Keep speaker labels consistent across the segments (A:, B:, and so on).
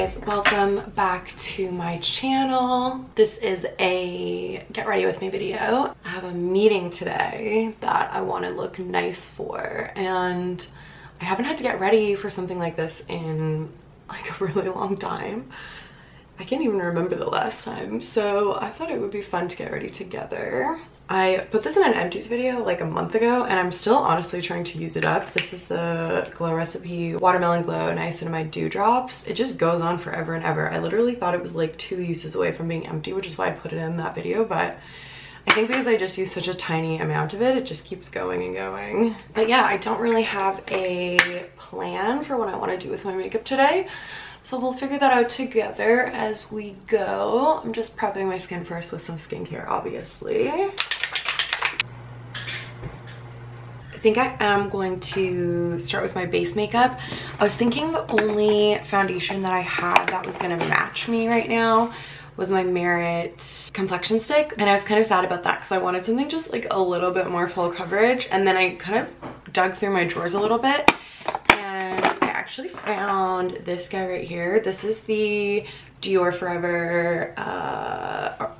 A: guys, welcome back to my channel. This is a get ready with me video. I have a meeting today that I want to look nice for, and I haven't had to get ready for something like this in like a really long time. I can't even remember the last time, so I thought it would be fun to get ready together. I put this in an empties video like a month ago, and I'm still honestly trying to use it up. This is the Glow Recipe Watermelon Glow Niacinamide Dew Drops. It just goes on forever and ever. I literally thought it was like 2 uses away from being empty, which is why I put it in that video, but I think because I just use such a tiny amount of it, it just keeps going and going. But yeah, I don't really have a plan for what I want to do with my makeup today, so we'll figure that out together as we go. I'm just prepping my skin first with some skincare, obviously. I think I am going to start with my base makeup. I was thinking the only foundation that I had that was gonna match me right now was my Merit complexion stick, and I was kind of sad about that because I wanted something just like a little bit more full coverage. And then I kind of dug through my drawers a little bit, and I actually found this guy right here. This is the Dior Forever,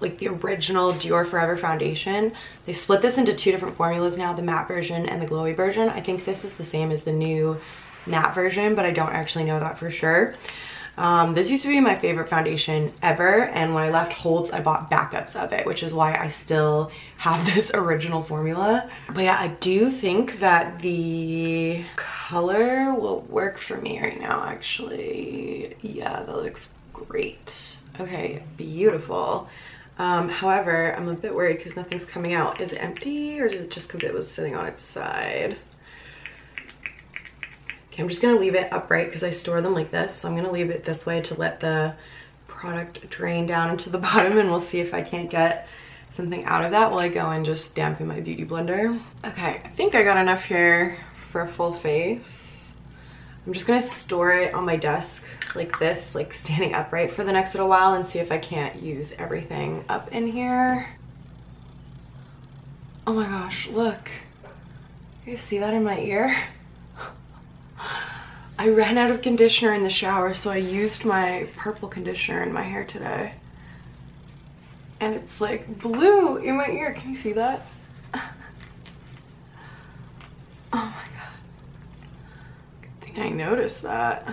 A: like the original Dior Forever foundation. They split this into 2 different formulas now, the matte version and the glowy version. I think this is the same as the new matte version, but I don't actually know that for sure. This used to be my favorite foundation ever, and when I left Holtz, I bought backups of it, which is why I still have this original formula. But yeah, I do think that the color will work for me right now, actually. Yeah, that looks great. Okay, beautiful. However, I'm a bit worried because nothing's coming out. Is it empty, or is it just because it was sitting on its side? Okay, I'm just gonna leave it upright because I store them like this. So I'm gonna leave it this way to let the product drain down into the bottom, and we'll see if I can't get something out of that while I go and just dampen my beauty blender. Okay, I think I got enough here for a full face. I'm just gonna store it on my desk like this, like standing upright for the next little while, and see if I can't use everything up in here. Oh my gosh, look. You see that in my ear? I ran out of conditioner in the shower, so I used my purple conditioner in my hair today. And it's like blue in my ear. Can you see that? Oh my god. Good thing I noticed that.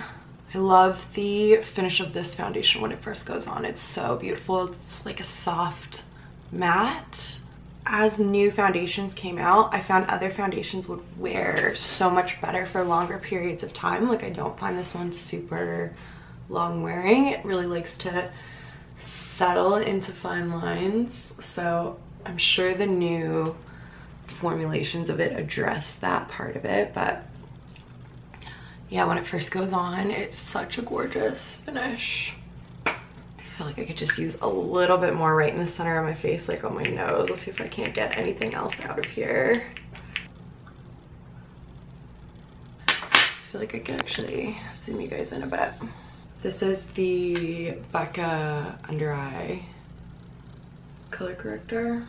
A: I love the finish of this foundation when it first goes on. It's so beautiful. It's like a soft matte. As new foundations came out, I found other foundations would wear so much better for longer periods of time. Like, I don't find this one super long wearing. It really likes to settle into fine lines. So I'm sure the new formulations of it address that part of it. But yeah, when it first goes on, it's such a gorgeous finish. I feel like I could just use a little bit more right in the center of my face, like on my nose. Let's see if I can't get anything else out of here. I feel like I could actually zoom you guys in a bit. This is the Becca under eye color corrector.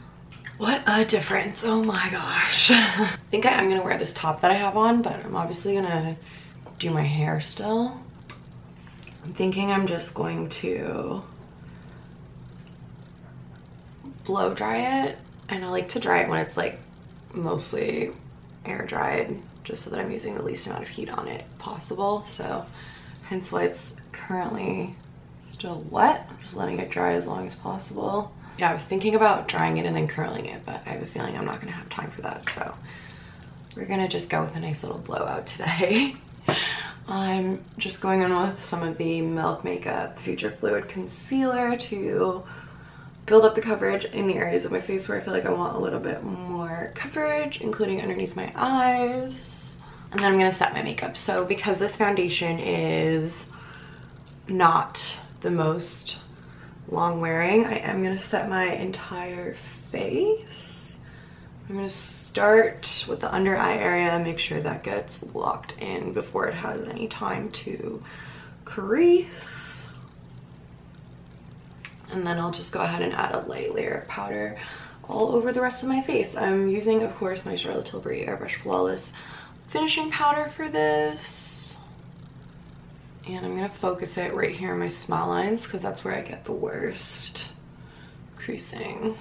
A: What a difference, oh my gosh. I think I am gonna wear this top that I have on, but I'm obviously gonna do my hair still. I'm thinking I'm just going to blow dry it, and I like to dry it when it's like mostly air dried, just so that I'm using the least amount of heat on it possible. So hence why it's currently still wet. I'm just letting it dry as long as possible. Yeah, I was thinking about drying it and then curling it, but I have a feeling I'm not gonna have time for that, so we're gonna just go with a nice little blowout today. I'm just going in with some of the Milk Makeup Future Fluid Concealer to build up the coverage in the areas of my face where I feel like I want a little bit more coverage, including underneath my eyes. And then I'm gonna set my makeup. So because this foundation is not the most long wearing, I am gonna set my entire face. I'm gonna start with the under eye area, make sure that gets locked in before it has any time to crease. And then I'll just go ahead and add a light layer of powder all over the rest of my face. I'm using, of course, my Charlotte Tilbury Airbrush Flawless finishing powder for this. And I'm gonna focus it right here in my smile lines because that's where I get the worst creasing.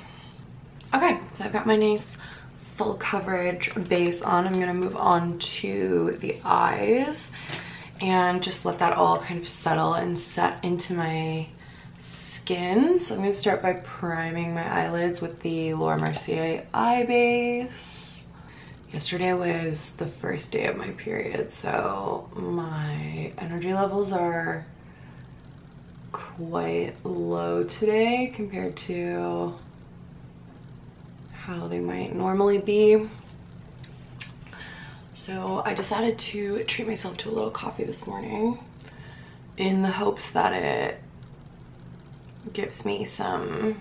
A: Okay, so I've got my nice full coverage base on. I'm gonna move on to the eyes and just let that all kind of settle and set into my skin. So I'm gonna start by priming my eyelids with the Laura Mercier eye base. Yesterday was the first day of my period, so my energy levels are quite low today compared to how they might normally be. So I decided to treat myself to a little coffee this morning in the hopes that it gives me some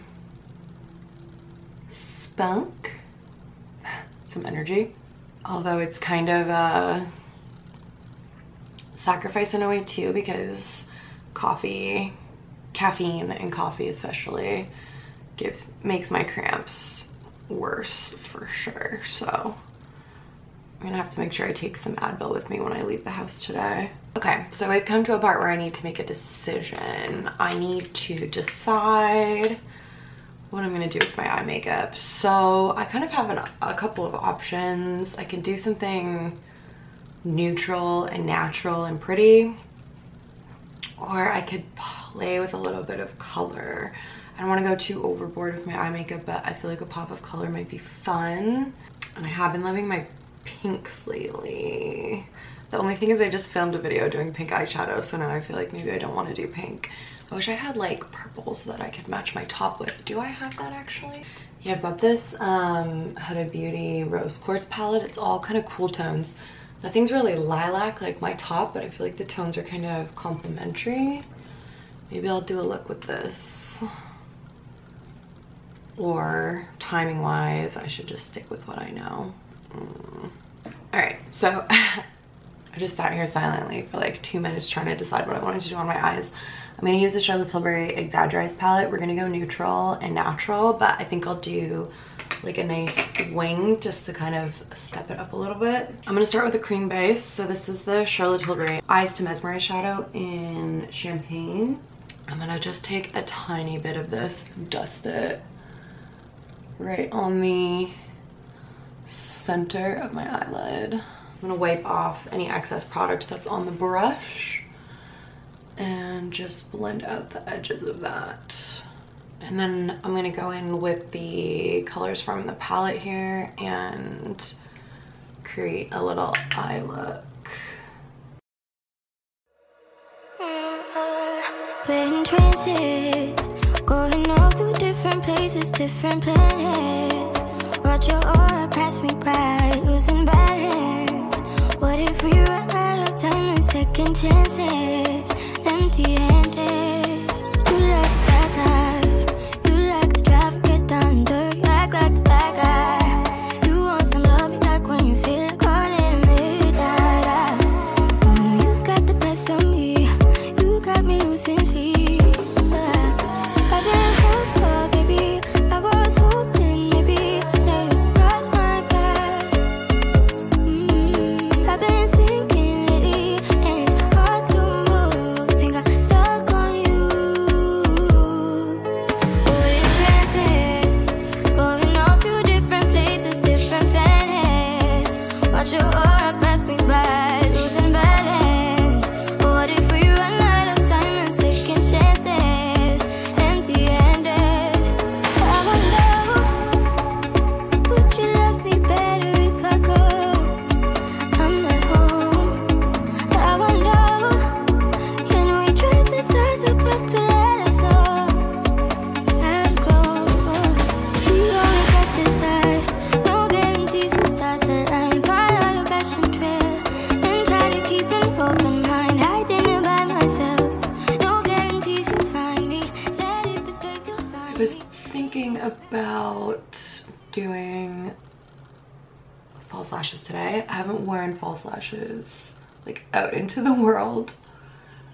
A: spunk, some energy. Although it's kind of a sacrifice in a way too, because caffeine and coffee especially makes my cramps worse for sure. So I'm gonna have to make sure I take some Advil with me when I leave the house today. Okay, so I've come to a part where I need to make a decision. I need to decide what I'm gonna do with my eye makeup. So I kind of have a couple of options. I can do something neutral and natural and pretty, or I could play with a little bit of color. I don't want to go too overboard with my eye makeup, but I feel like a pop of color might be fun. And I have been loving my pinks lately. The only thing is I just filmed a video doing pink eyeshadow, so now I feel like maybe I don't want to do pink. I wish I had like purples that I could match my top with. Do I have that actually? Yeah, I've got this Huda Beauty Rose Quartz palette. It's all kind of cool tones. Nothing's really lilac like my top, but I feel like the tones are kind of complementary. Maybe I'll do a look with this. Or timing wise, I should just stick with what I know. All right, so I just sat here silently for like 2 minutes trying to decide what I wanted to do on my eyes. I'm gonna use the Charlotte Tilbury Exaggerize palette. We're gonna go neutral and natural, but I think I'll do like a nice wing just to kind of step it up a little bit. I'm gonna start with a cream base. So this is the Charlotte Tilbury Eyes to Mesmerize shadow in Champagne. I'm gonna just take a tiny bit of this, dust it right on the center of my eyelid. I'm gonna wipe off any excess product that's on the brush and just blend out the edges of that. And then I'm gonna go in with the colors from the palette here and create a little eye look.
B: We're in trances, going all to different places, different planets. Watch your aura pass me by, losing balance. What if we run out of time and second chances? Empty-handed. You like the fast life, you like to drive, get down and dirty, act like the bad guy. You want some love, you like when you feel like calling midnight. You got the best of me, you got me losing sleep. I've been hopeful, baby, I was hoping maybe that you'd cross my path. I've been sinking lately and it's hard to move. Think I'm stuck on you. We're in transits, going off to different places, different planets. Watch your aura pass me by, losing balance. What if we run out of time and second chances? Empty-handed. I wonder, would you love me better if I go? I'm not home. I wonder, can we trace the stars above to let us know? Let go. We only got this life, no guarantees and stars align. Follow your passion trail and try to keep an open mind. Hiding it by myself, no guarantees you'll find me. Said if it's faith you'll find
A: I was
B: me.
A: thinking about doing false lashes today. I haven't worn false lashes like out into the world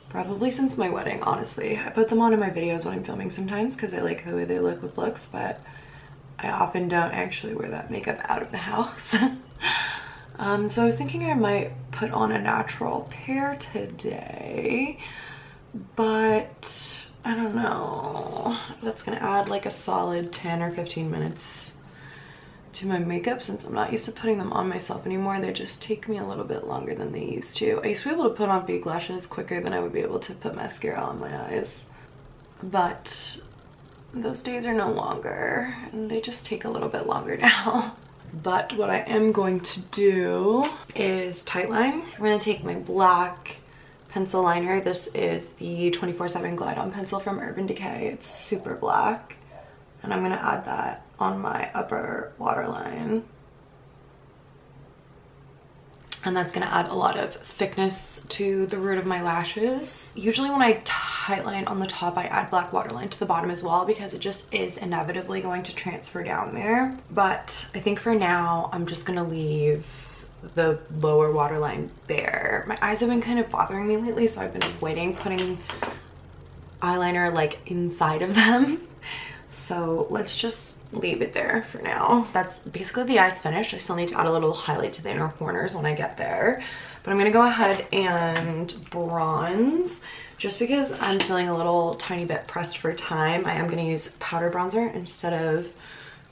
A: probably since my wedding, honestly. I put them on in my videos when I'm filming sometimes because I like the way they look with looks, but I often don't actually wear that makeup out of the house. So I was thinking I might put on a natural pair today, but I don't know. That's gonna add like a solid 10 or 15 minutes to my makeup since I'm not used to putting them on myself anymore. They just take me a little bit longer than they used to. I used to be able to put on fake lashes quicker than I would be able to put mascara on my eyes, but those days are no longer and they just take a little bit longer now. But what I am going to do is tightline. I'm gonna take my black pencil liner. This is the 24/7 Glide On pencil from Urban Decay. It's super black. And I'm gonna add that on my upper waterline. And that's gonna add a lot of thickness to the root of my lashes. Usually when I tightline on the top, I add black waterline to the bottom as well because it just is inevitably going to transfer down there. But I think for now, I'm just gonna leave the lower waterline bare. My eyes have been kind of bothering me lately, so I've been avoiding putting eyeliner like inside of them. So let's just leave it there for now. That's basically the eyes finished. I still need to add a little highlight to the inner corners when I get there. But I'm gonna go ahead and bronze. Just because I'm feeling a little tiny bit pressed for time, I am gonna use powder bronzer instead of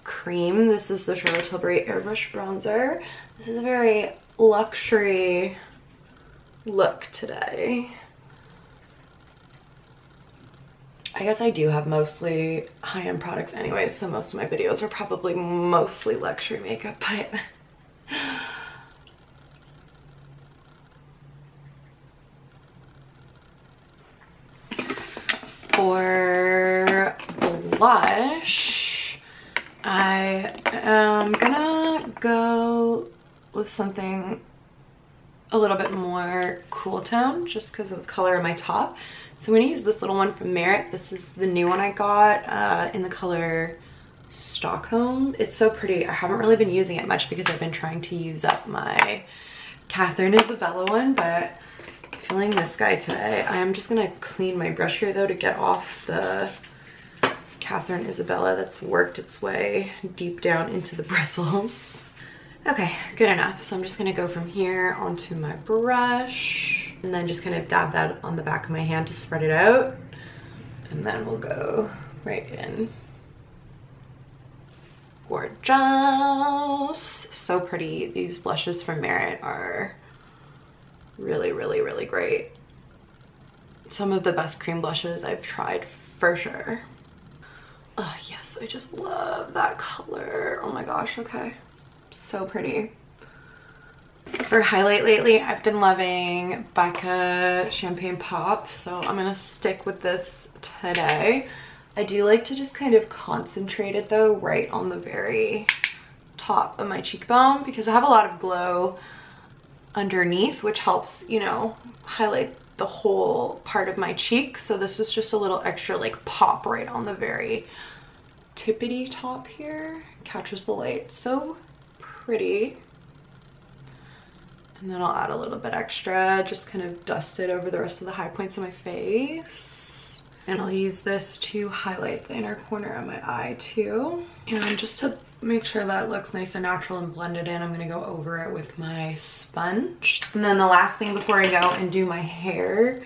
A: cream. This is the Charlotte Tilbury Airbrush Bronzer. This is a very luxury look today. I guess I do have mostly high-end products anyway, so most of my videos are probably mostly luxury makeup, but for blush, I am gonna go with something a little bit more cool tone just because of the color of my top. So I'm going to use this little one from Merit. This is the new one I got in the color Stockholm. It's so pretty. I haven't really been using it much because I've been trying to use up my Catherine Isabella one, but feeling this guy today. I am just going to clean my brush here though to get off the Catherine Isabella that's worked its way deep down into the bristles. Okay, good enough. So I'm just gonna go from here onto my brush and then just kind of dab that on the back of my hand to spread it out. And then we'll go right in. Gorgeous. So pretty. These blushes from Merit are really, really, really great. Some of the best cream blushes I've tried for sure. Oh yes, I just love that color. Oh my gosh, okay. So pretty. For highlight lately, I've been loving Becca Champagne Pop, so I'm gonna stick with this today. I do like to just kind of concentrate it though right on the very top of my cheekbone because I have a lot of glow underneath, which helps, you know, highlight the whole part of my cheek. So this is just a little extra like pop right on the very tippity top here. Catches the light so pretty. And then I'll add a little bit extra, just kind of dust it over the rest of the high points of my face. And I'll use this to highlight the inner corner of my eye too. And just to make sure that looks nice and natural and blended in, I'm gonna go over it with my sponge. And then the last thing before I go and do my hair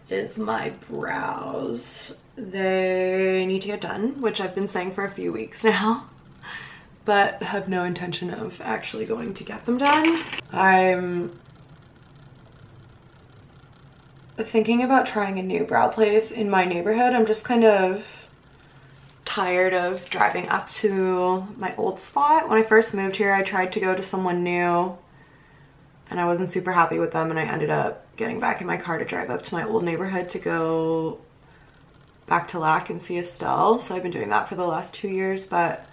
A: is my brows. They need to get done, which I've been saying for a few weeks now, but have no intention of actually going to get them done. I'm thinking about trying a new brow place in my neighborhood. I'm just kind of tired of driving up to my old spot. When I first moved here, I tried to go to someone new and I wasn't super happy with them, and I ended up getting back in my car to drive up to my old neighborhood to go back to LAC and see Estelle. So I've been doing that for the last 2 years, but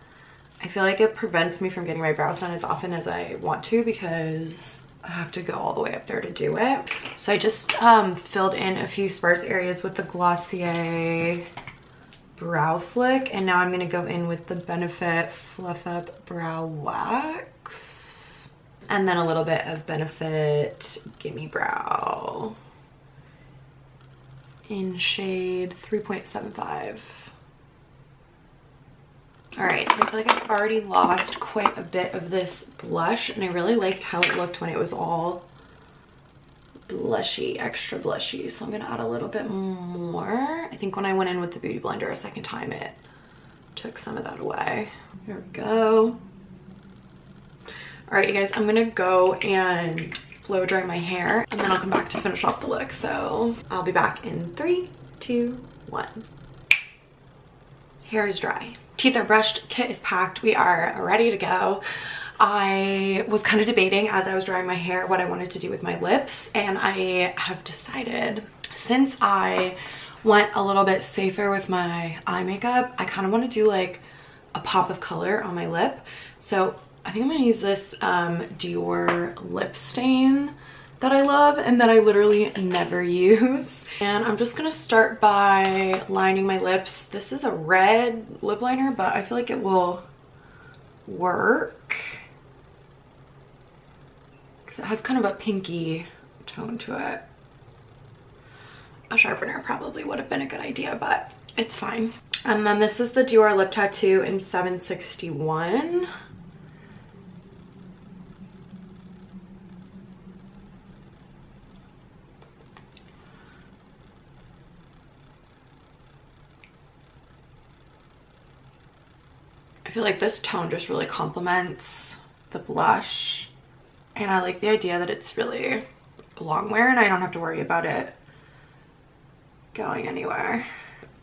A: I feel like it prevents me from getting my brows done as often as I want to because I have to go all the way up there to do it. So I just filled in a few sparse areas with the Glossier Brow Flick, and now I'm gonna go in with the Benefit Fluff Up Brow Wax, and then a little bit of Benefit Gimme Brow in shade 3.75. All right, so I feel like I've already lost quite a bit of this blush, and I really liked how it looked when it was all blushy, extra blushy. So I'm gonna add a little bit more. I think when I went in with the Beauty Blender a second time, it took some of that away. Here we go. All right, you guys, I'm gonna go and blow dry my hair, and then I'll come back to finish off the look. So I'll be back in 3, 2, 1. Hair is dry. Teeth are brushed, kit is packed, we are ready to go. I was kind of debating as I was drying my hair what I wanted to do with my lips, and I have decided, since I went a little bit safer with my eye makeup, I kind of want to do like a pop of color on my lip. So I think I'm gonna use this Dior lip stain that I love and that I literally never use. And I'm just gonna start by lining my lips. This is a red lip liner, but I feel like it will work because it has kind of a pinky tone to it. A sharpener probably would have been a good idea, but it's fine. And then this is the Dior lip tattoo in 761. I feel like this tone just really complements the blush, and I like the idea that it's really long wear and I don't have to worry about it going anywhere.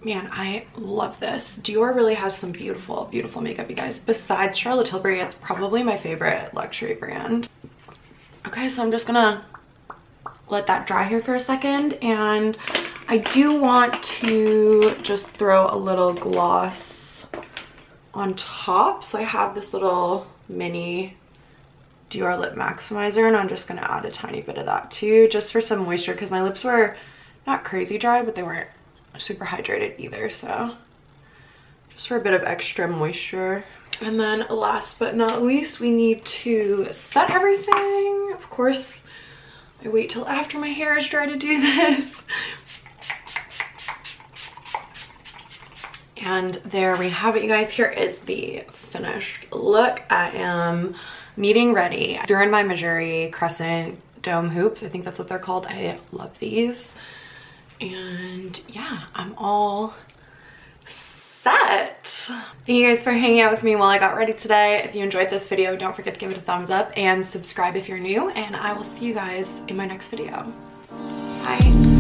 A: Man, I love this. Dior really has some beautiful, beautiful makeup, you guys. Besides Charlotte Tilbury, it's probably my favorite luxury brand. Okay, so I'm just gonna let that dry here for a second, and I do want to just throw a little gloss on top. So I have this little mini Dior lip maximizer, and I'm just gonna add a tiny bit of that too, just for some moisture, because my lips were not crazy dry, but they weren't super hydrated either, so just for a bit of extra moisture. And then last but not least, we need to set everything. Of course, I wait till after my hair is dry to do this. And there we have it, you guys. Here is the finished look. I am meeting ready. I threw in my Missouri Crescent Dome hoops. I think that's what they're called. I love these. And yeah, I'm all set. Thank you guys for hanging out with me while I got ready today. If you enjoyed this video, don't forget to give it a thumbs up and subscribe if you're new. And I will see you guys in my next video. Bye.